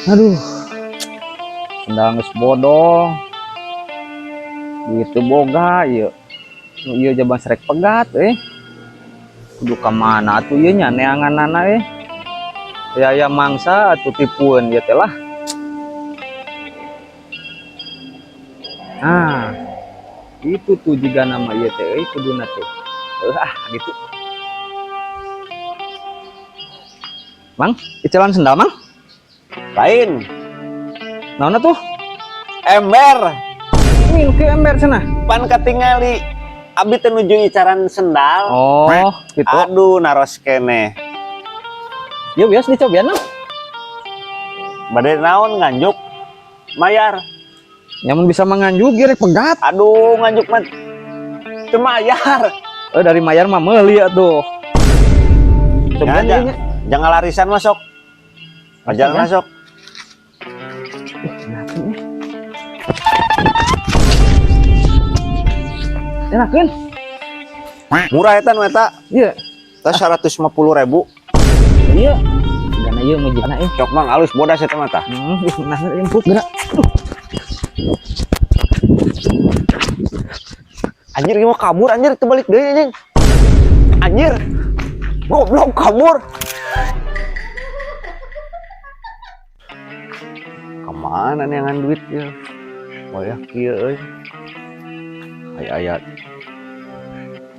Aduh, sendal geus bodong. Gitu boga ieu. Nu ieu jaban srek pegat Kudu ka mana atuh ieu nya neanganana aya mangsa atuh tipueun ieu teh lah. Nah, itu tuh juga nama ieu teh kuduna tuh. Gitu. Mang, icelan sendal, Mang? Lain. Naonna tuh? Ember. Ini ke ember cenah. Pan katingali abi teh nuju icaran sendal. Oh, gitu. Aduh, naros kene. Yuk, bias dicobian lah. Bade naon nganjuk? Mayar. Nyamun bisa menganjuk gerek pegat. Aduh, nganjuk mah teu mayar. Dari mayar mah meuli atuh. Cobian Ya, nya. jangan larisan masuk. Ajal masuk. Enakeun. Murah eta nu eta. Iya. Tah 150.000. Iya. Gana ieu mejana Cok Mang alus bodas eta mah tah. Nah empuk gerak. Anjir ieu mah kabur anjir teu balik deui anjing. Anjir. Goblok kabur. Kemana nih ngan duit ya? Wayah kieu euy. Aya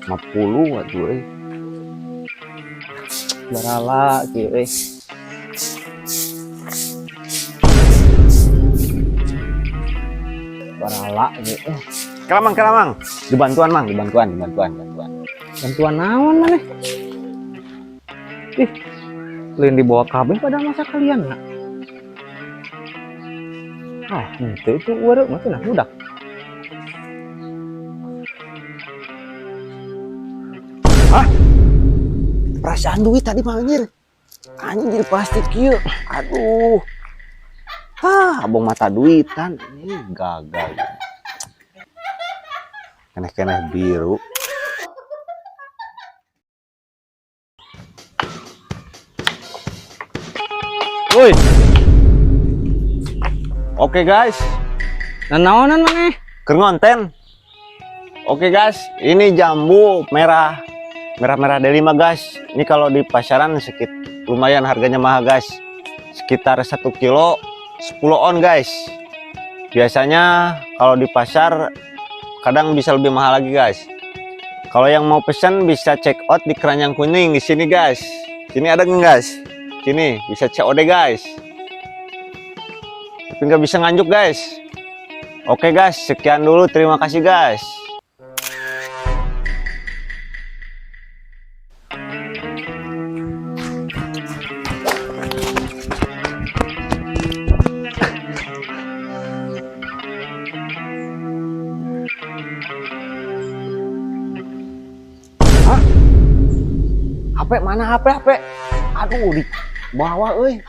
50 atuh euy. Barala kieu Barala gitu. Kelamang. Dibantuan Mang, dibantuan. Bantuan naon maneh? Ih. Lain dibawa kabeh pada masa kalian nak. Itu urang mah cenah budak. Perasaan duit tadi Mang anjir. Anjir plastik kieu. Aduh. Abang mata duitan ini gagal. Keneh-keneh biru. Woi. Oke guys, Naonan maneh? keur ngonten. Oke guys, ini jambu merah delima guys. Ini kalau di pasaran lumayan harganya mahal guys. Sekitar 1 kilo 10 on guys. Biasanya kalau di pasar kadang bisa lebih mahal lagi guys. Kalau yang mau pesan bisa check out di Keranjang Kuning di sini guys. Sini ada nggak guys? Sini bisa COD guys. Tapi nggak bisa nganjuk guys. Oke guys, sekian dulu. Terima kasih guys. HP mana HP? Aduh di bawah euy.